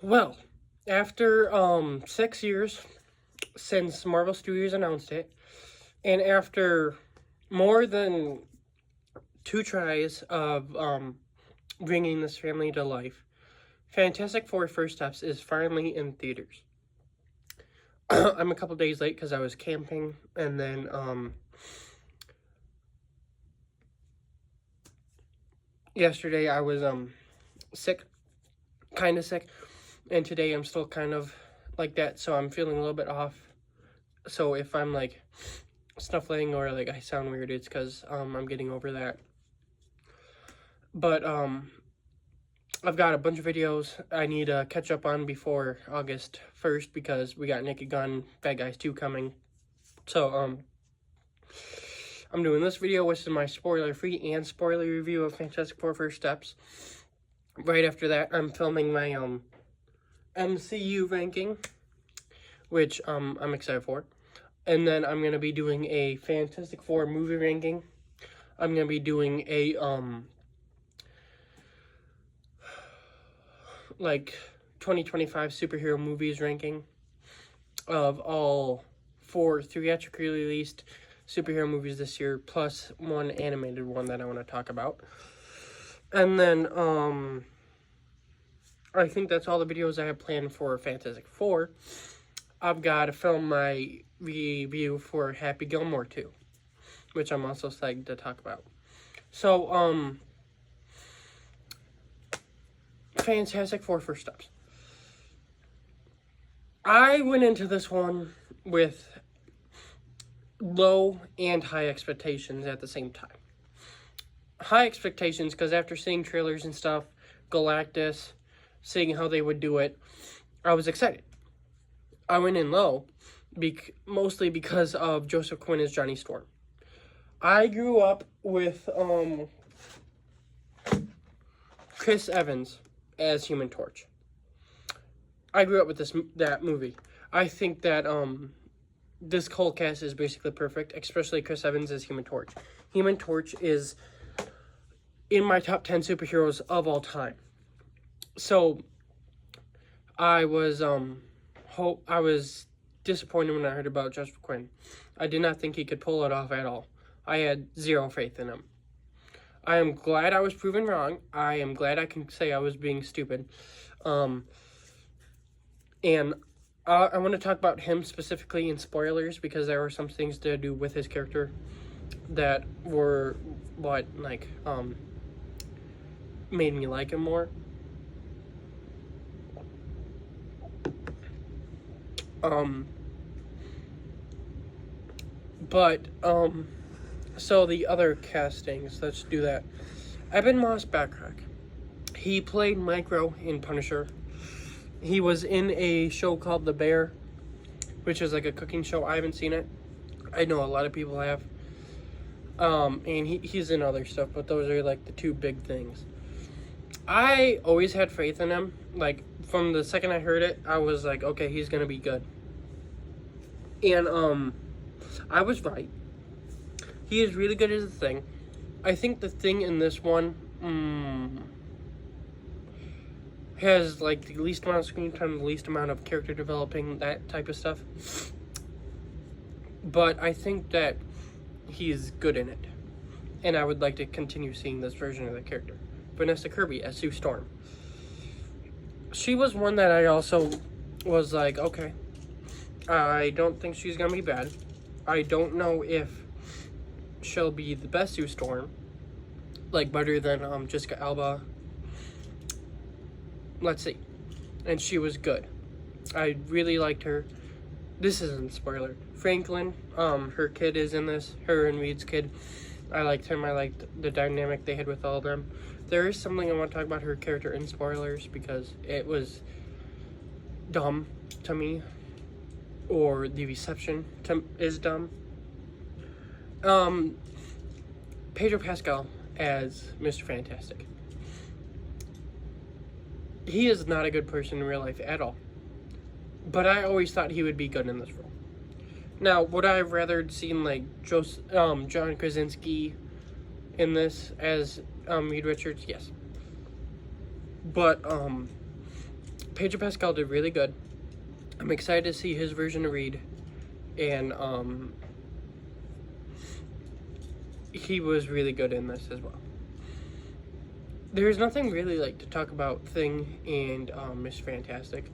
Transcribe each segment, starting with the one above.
Well, after 6 years since Marvel Studios announced it, and after more than two tries of bringing this family to life, Fantastic Four First Steps is finally in theaters. I'm a couple days late because I was camping, and then yesterday I was sick, kind of sick, and today I'm still kind of like that, so I'm feeling a little bit off. So if I'm like snuffling or like I sound weird, it's because I'm getting over that. But I've got a bunch of videos I need to catch up on before August 1st because we got Naked Gun, Bad Guys 2 coming. So I'm doing this video, which is my spoiler-free and spoiler review of Fantastic Four First Steps. Right after that, I'm filming my MCU ranking, which I'm excited for. And then I'm going to be doing a Fantastic Four movie ranking. I'm going to be doing a, like, 2025 superhero movies ranking of all 4 theatrically released superhero movies this year, plus one animated one that I want to talk about. And then, I think that's all the videos I have planned for Fantastic Four. I've got to film my review for Happy Gilmore 2, which I'm also excited to talk about. So, Fantastic Four First Steps. I went into this one with low and high expectations at the same time. High expectations because after seeing trailers and stuff, Galactus, seeing how they would do it, I was excited. I went in low, mostly because of Joseph Quinn as Johnny Storm. I grew up with Chris Evans as Human Torch. I grew up with that movie. I think that this whole cast is basically perfect, especially Chris Evans as Human Torch. Human Torch is in my top 10 superheroes of all time. So I was disappointed when I heard about Joseph Quinn. I did not think he could pull it off at all. I had zero faith in him. I am glad I was proven wrong. I am glad I can say I was being stupid. And I want to talk about him specifically in spoilers because there were some things to do with his character that were made me like him more. So the other castings, let's do that. Eben Moss Backrack. He played Micro in Punisher. He was in a show called The Bear, which is like a cooking show. I haven't seen it. I know a lot of people have. And he's in other stuff, but those are like the two big things. I always had faith in him. Like, from the second I heard it, I was like, okay, he's gonna be good. And, I was right. He is really good as a Thing. I think the Thing in this one, has, like, the least amount of screen time, the least amount of character developing, that type of stuff. But I think that he's good in it. And I would like to continue seeing this version of the character. Vanessa Kirby as Sue Storm. She was one that I also was like, okay, I don't think she's gonna be bad. I don't know if she'll be the best Sue Storm, like better than Jessica Alba. Let's see. And she was good. I really liked her. This isn't a spoiler. Franklin, her kid is in this. Her and Reed's kid. I liked him. I liked the dynamic they had with all of them. There is something I want to talk about her character in spoilers because it was dumb to me, or the reception is dumb. Pedro Pascal as Mr. Fantastic. He is not a good person in real life at all, but I always thought he would be good in this role. Now, would I have rather seen like John Krasinski in this as Reed Richards? Yes. But Pedro Pascal did really good. I'm excited to see his version of Reed, and he was really good in this as well. There's nothing really like to talk about Thing and Mr. Fantastic.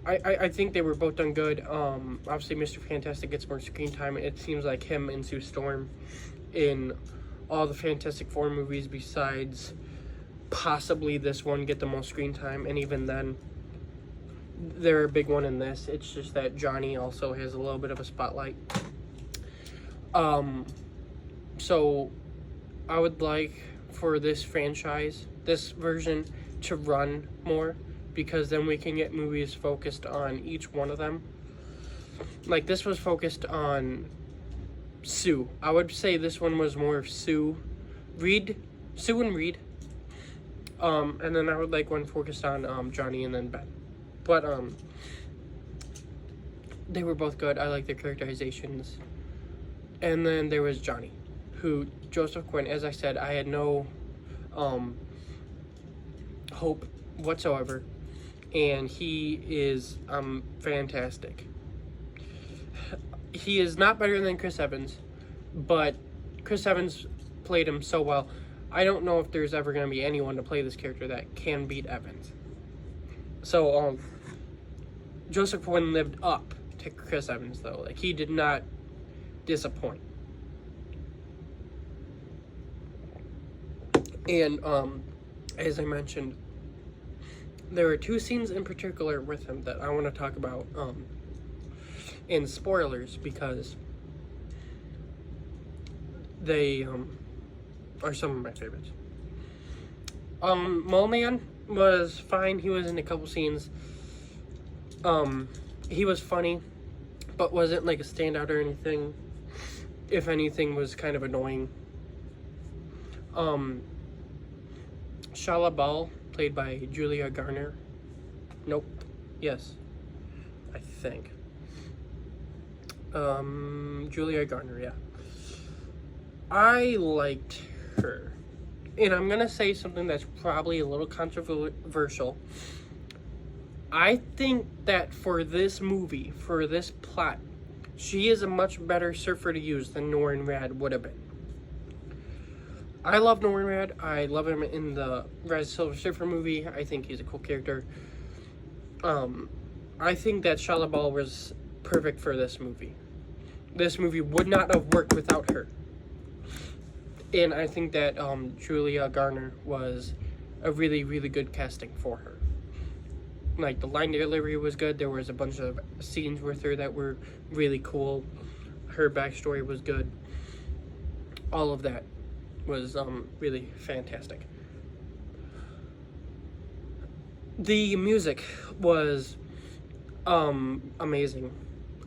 I think they were both done good. Obviously, Mr. Fantastic gets more screen time. It seems like him and Sue Storm in all the Fantastic Four movies besides possibly this one get the most screen time, and even then, they're a big one in this. It's just that Johnny also has a little bit of a spotlight. So I would like for this franchise, this version, to run more, because then we can get movies focused on each one of them. Like, this was focused on Sue. I would say this one was more Sue and Reed. And then I would like one focused on Johnny and then Ben. But they were both good. I like their characterizations. And then there was Johnny, who, Joseph Quinn, as I said, I had no hope whatsoever. And he is fantastic. He is not better than Chris Evans, but Chris Evans played him so well. I don't know if there's ever going to be anyone to play this character that can beat Evans. So, Joseph Quinn lived up to Chris Evans, though. Like, he did not disappoint. And, as I mentioned, there are two scenes in particular with him that I want to talk about, in spoilers, because they, are some of my favorites. Mole Man was fine. He was in a couple scenes. He was funny, but wasn't like a standout or anything. If anything, was kind of annoying. Shala Ball, played by Julia Garner. Nope. Yes. I think. Julia Garner, yeah. I liked her. And I'm gonna say something that's probably a little controversial. I think that for this movie, for this plot, she is a much better surfer to use than Norrin Radd would have been. I love Norrin Radd. I love him in the Rise of the Silver Surfer movie. I think he's a cool character. I think that Shala Ball was perfect for this movie. This movie would not have worked without her. And I think that Julia Garner was a really, really good casting for her. Like, the line delivery was good. There was a bunch of scenes with her that were really cool. Her backstory was good. All of that was really fantastic. The music was amazing.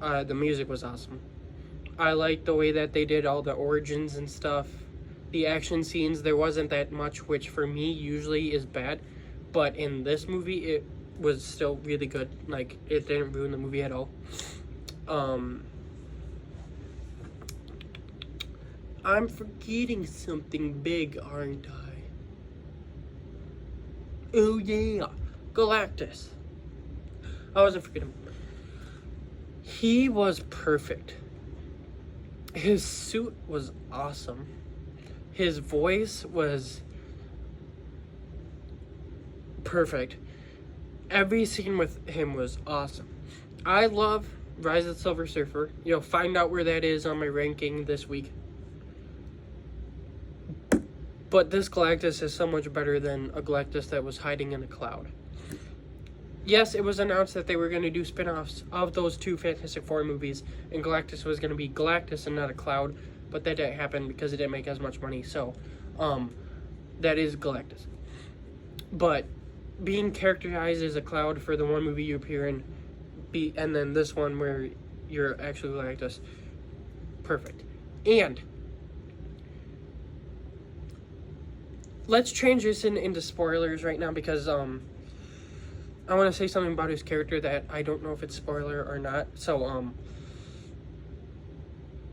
The music was awesome. I liked the way that they did all the origins and stuff. The action scenes, there wasn't that much, which for me usually is bad. But in this movie, it was still really good. Like, it didn't ruin the movie at all. I'm forgetting something big, aren't I? Oh yeah, Galactus. I wasn't forgetting. He was perfect. His suit was awesome. His voice was perfect. Every scene with him was awesome. I love Rise of the Silver Surfer. You'll find out where that is on my ranking this week. But this Galactus is so much better than a Galactus that was hiding in a cloud. Yes, it was announced that they were going to do spin-offs of those two Fantastic Four movies, and Galactus was going to be Galactus and not a cloud, but that didn't happen because it didn't make as much money, so, that is Galactus. But being characterized as a cloud for the one movie you appear in, and then this one where you're actually Galactus, perfect. And let's transition into spoilers right now, because I want to say something about his character that I don't know if it's spoiler or not. So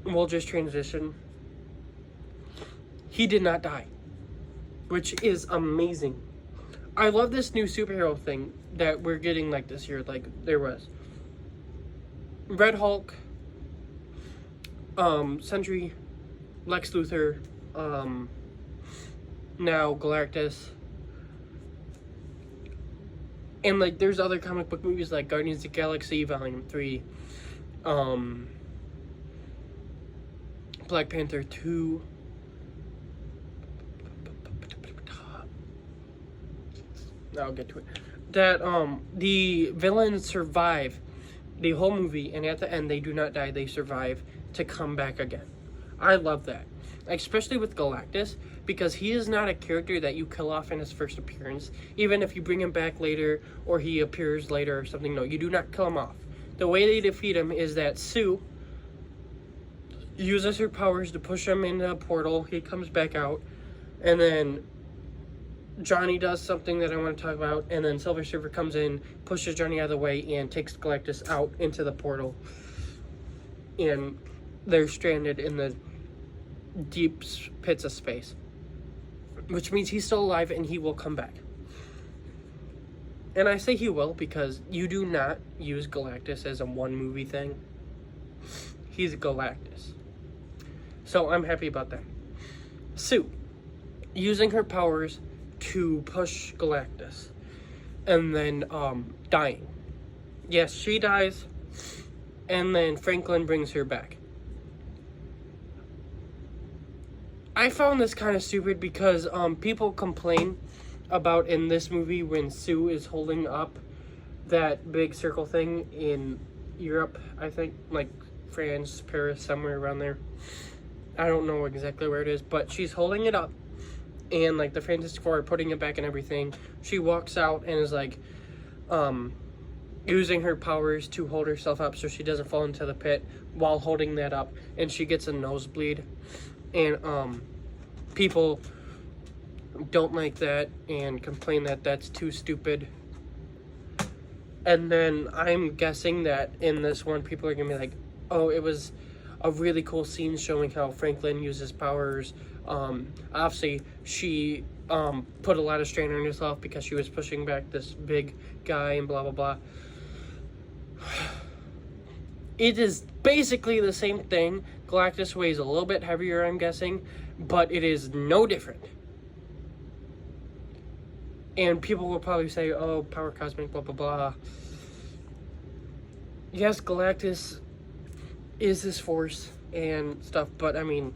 we'll just transition. He did not die, which is amazing. I love this new superhero thing. that we're getting like this year. Like there was Red Hulk, Sentry, Lex Luthor, now Galactus. And like there's other comic book movies like Guardians of the Galaxy Volume 3, Black Panther 2, I'll get to it. That the villains survive the whole movie, and at the end they do not die, they survive to come back again. I love that. Especially with Galactus, because he is not a character that you kill off in his first appearance. Even if you bring him back later, or he appears later or something, no, you do not kill him off. The way they defeat him is that Sue uses her powers to push him into a portal, he comes back out, and then Johnny does something that I want to talk about, and then Silver Surfer comes in, pushes Johnny out of the way, and takes Galactus out into the portal. And they're stranded in the deep pits of space. Which means he's still alive and he will come back. And I say he will because you do not use Galactus as a one movie thing. He's Galactus. So I'm happy about that. Sue, using her powers to push Galactus. And then dying. Yes, she dies. And then Franklin brings her back. I found this kind of stupid because people complain about in this movie when Sue is holding up that big circle thing in Europe, I think, like France, Paris, somewhere around there. I don't know exactly where it is, but she's holding it up, and like the Fantastic Four are putting it back and everything. She walks out and is like using her powers to hold herself up so she doesn't fall into the pit while holding that up, and she gets a nosebleed. And people don't like that and complain that that's too stupid. And then I'm guessing that in this one, people are gonna be like, oh, it was a really cool scene showing how Franklin uses powers. Obviously, she put a lot of strain on herself because she was pushing back this big guy and blah, blah, blah. It is basically the same thing. Galactus weighs a little bit heavier, I'm guessing, but it is no different. And people will probably say, oh, power cosmic, blah, blah, blah. Yes, Galactus is this force and stuff, but I mean,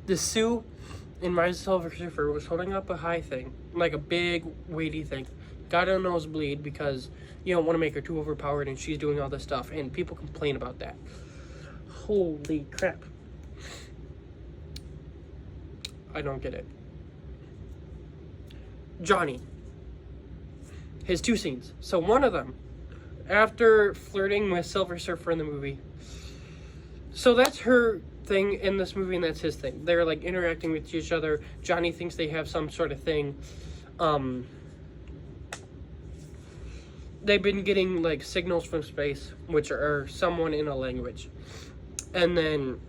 the Sue in Rise of Silver Surfer was holding up a high thing, like a big, weighty thing. Got a nosebleed because you don't want to make her too overpowered and she's doing all this stuff, and people complain about that. Holy crap. I don't get it. Johnny. His two scenes. So one of them, after flirting with Silver Surfer in the movie. So that's her thing in this movie and that's his thing. They're like interacting with each other. Johnny thinks they have some sort of thing. They've been getting like signals from space, which are someone in a language. And then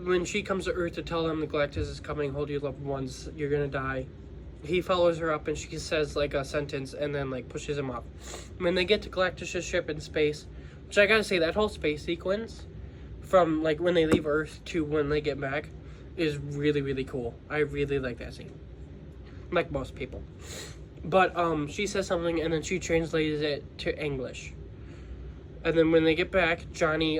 when she comes to Earth to tell him the Galactus is coming, hold your loved ones, you're gonna die. He follows her up and she says like a sentence and then like pushes him up. When they get to Galactus' ship in space, which I gotta say, that whole space sequence from like when they leave Earth to when they get back is really, really cool. I really like that scene. Like most people. But she says something and then she translates it to English. And then when they get back, Johnny,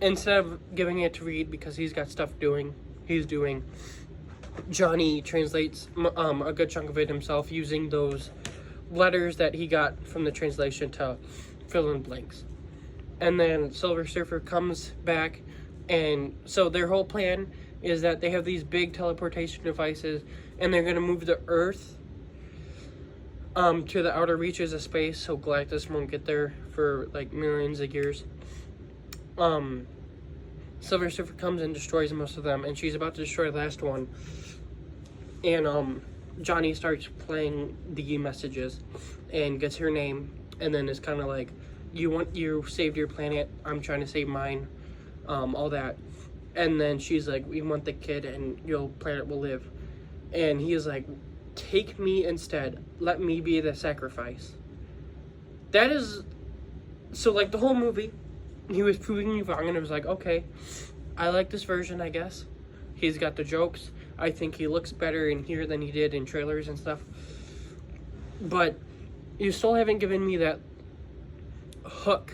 instead of giving it to Reed because he's got stuff he's doing, Johnny translates a good chunk of it himself using those letters that he got from the translation to fill in blanks. And then Silver Surfer comes back, and so their whole plan is that they have these big teleportation devices and they're going to move the Earth to the outer reaches of space so Galactus won't get there for like millions of years. Silver Surfer comes and destroys most of them, and she's about to destroy the last one. And Johnny starts playing the messages and gets her name, and then it's kind of like, you saved your planet, I'm trying to save mine, all that. And then she's like, we want the kid and your planet will live. And he's like, take me instead. Let me be the sacrifice. That is, so like the whole movie, he was proving me wrong, and it was like, okay, I like this version, I guess. He's got the jokes. I think he looks better in here than he did in trailers and stuff. But you still haven't given me that hook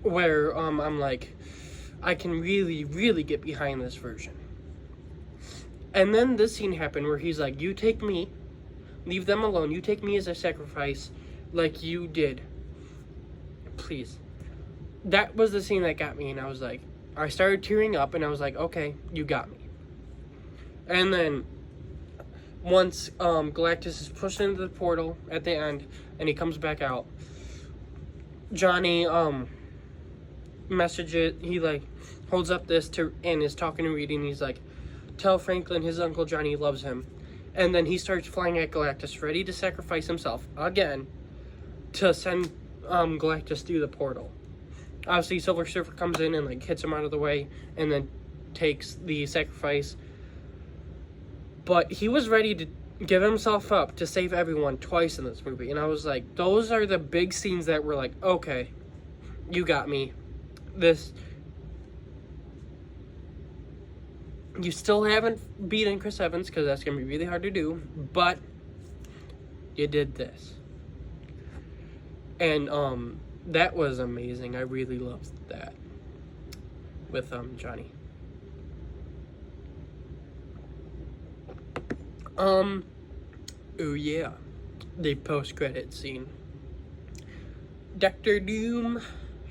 where I'm like, I can really, really get behind this version. And then this scene happened where he's like, you take me, leave them alone. You take me as a sacrifice like you did. Please. That was the scene that got me, and I was like, I started tearing up, and I was like, okay, you got me. And then once Galactus is pushed into the portal at the end, and he comes back out, Johnny messages, he like holds up this to, and is talking to Reed, and he's like, tell Franklin his Uncle Johnny loves him. And then he starts flying at Galactus, ready to sacrifice himself again to send Galactus through the portal. Obviously, Silver Surfer comes in and like hits him out of the way, and then takes the sacrifice. But he was ready to give himself up to save everyone twice in this movie. And I was like, those are the big scenes that were like, okay, you got me. This, you still haven't beaten Chris Evans, because that's going to be really hard to do, but you did this. And that was amazing. I really loved that with Johnny. Oh yeah, the post-credit scene. Dr. Doom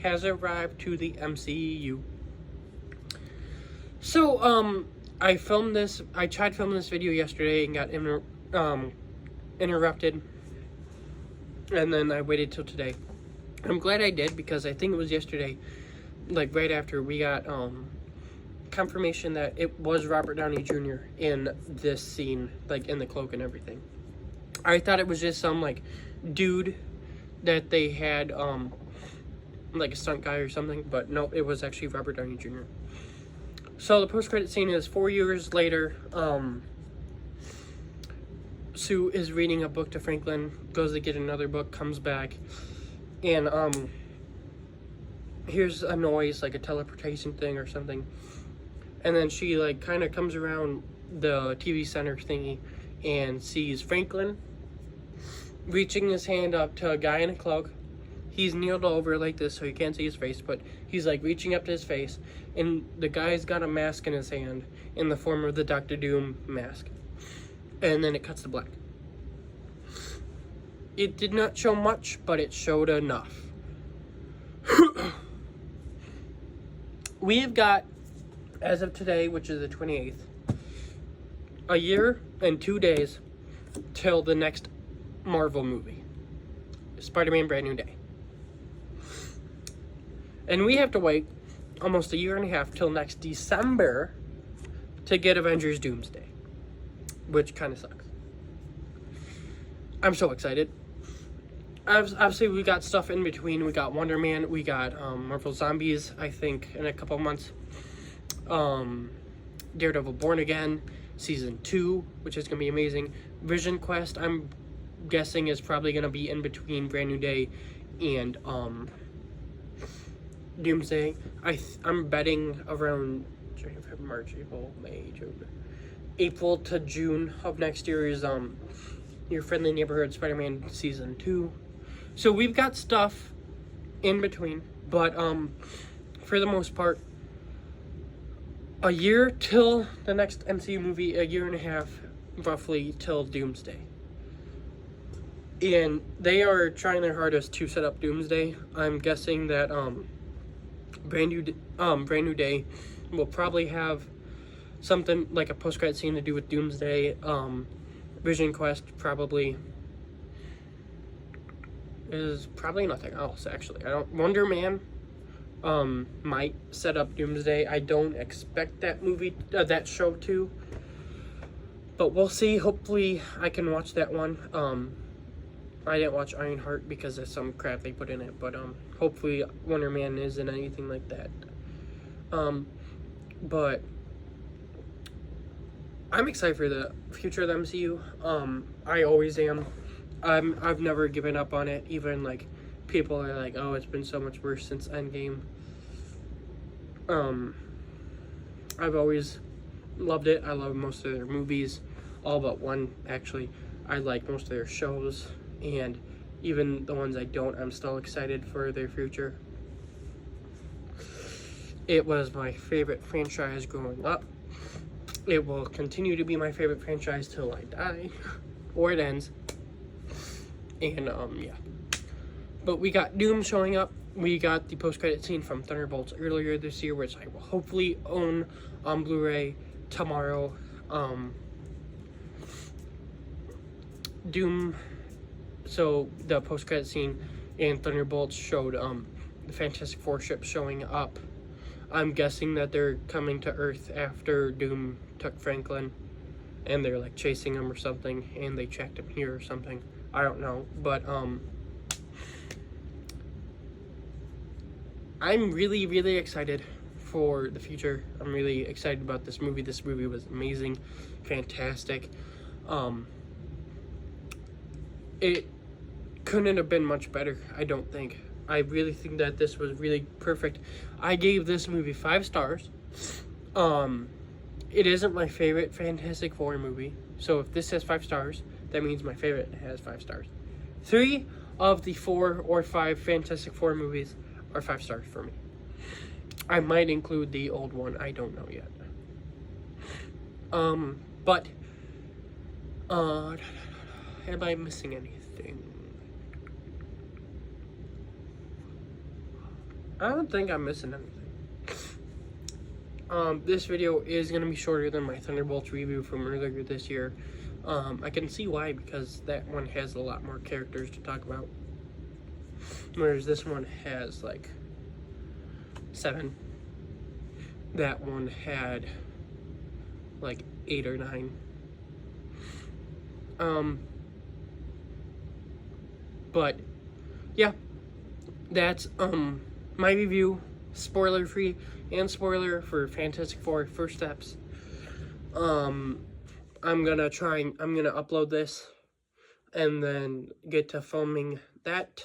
has arrived to the MCU. So, I tried filming this video yesterday and got interrupted. And then I waited till today. I'm glad I did, because I think it was yesterday, like right after we got confirmation that it was Robert Downey Jr. in this scene, like in the cloak and everything. I thought it was just some like dude that they had like a stunt guy or something, but no, it was actually Robert Downey Jr. So the post-credit scene is 4 years later. Sue is reading a book to Franklin, goes to get another book, comes back, and hears a noise, like a teleportation thing or something. And then she like kind of comes around the TV center thingy and sees Franklin reaching his hand up to a guy in a cloak. He's kneeled over like this so you can't see his face, but he's like reaching up to his face, and the guy's got a mask in his hand in the form of the Dr. Doom mask. And then it cuts to black. It did not show much, but it showed enough. We have got, as of today, which is the 28th, a year and 2 days till the next Marvel movie, Spider-Man Brand New Day. And we have to wait almost a year and a half till next December to get Avengers Doomsday, which kind of sucks. I'm so excited. Obviously, we got stuff in between. We got Wonder Man. We got Marvel Zombies, I think, in a couple months. Daredevil Born Again, Season 2, which is going to be amazing. Vision Quest, I'm guessing, is probably going to be in between Brand New Day and Doomsday. I'm betting around January, February, March, April, May, June. April to June of next year is Your Friendly Neighborhood Spider-Man Season 2. So we've got stuff in between, but for the most part, a year till the next MCU movie, a year and a half roughly till Doomsday. And they are trying their hardest to set up Doomsday. I'm guessing that Brand New Day will probably have something like a post-credit scene to do with Doomsday. Vision Quest probably is probably nothing else, actually. Wonder Man might set up Doomsday. I don't expect that show to, but we'll see. Hopefully I can watch that one. I didn't watch Ironheart because of some crap they put in it, but hopefully Wonder Man isn't anything like that. But I'm excited for the future of the MCU. I always am. I've never given up on it. Even like people are like, "Oh, it's been so much worse since Endgame." Um, I've always loved it. I love most of their movies, all but one actually. I like most of their shows, and even the ones I don't, I'm still excited for their future. It was my favorite franchise growing up. It will continue to be my favorite franchise till I die, or it ends. And yeah. But we got Doom showing up. We got the post-credit scene from Thunderbolts earlier this year, which I will hopefully own on Blu-ray tomorrow. Doom. So the post-credit scene in Thunderbolts showed the Fantastic Four ship showing up. I'm guessing that they're coming to Earth after Doom took Franklin, and they're like chasing him or something, and they tracked him here or something. I don't know, but I'm really, really excited for the future. I'm really excited about this movie. This movie was amazing, fantastic. It couldn't have been much better, I don't think. I really think that this was really perfect. I gave this movie 5 stars. It isn't my favorite Fantastic Four movie, so if this has 5 stars, that means my favorite has 5 stars. 3 of the 4 or 5 Fantastic Four movies are 5 stars for me. I might include the old one, I don't know yet. But am I missing anything? I don't think I'm missing anything. This video is going to be shorter than my Thunderbolts review from earlier this year. I can see why, because that one has a lot more characters to talk about. Whereas this one has like 7. That one had like 8 or 9. But yeah, that's my review, spoiler free and spoiler for Fantastic Four First Steps. I'm gonna upload this and then get to filming that,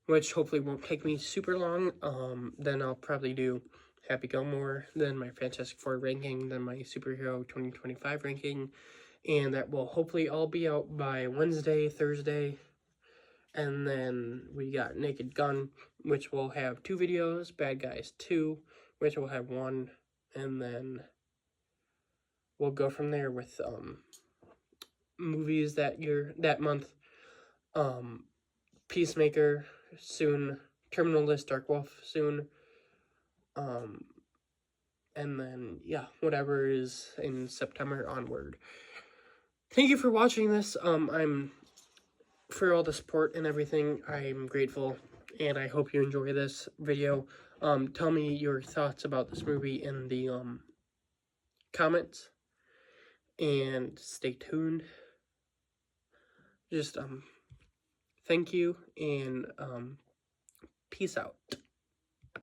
which hopefully won't take me super long. Then I'll probably do Happy Gilmore, then my Fantastic Four ranking, then my Superhero 2025 ranking, and that will hopefully all be out by Wednesday, Thursday. And then we got Naked Gun, which will have 2 videos, Bad Guys 2, which will have 1, and then we'll go from there with movies that month. Peacemaker soon, Terminal List, Dark Wolf soon, and then yeah, whatever is in September onward. Thank you for watching this. For all the support and everything, I'm grateful, and I hope you enjoy this video. Tell me your thoughts about this movie in the comments, and stay tuned. Just thank you, and peace out.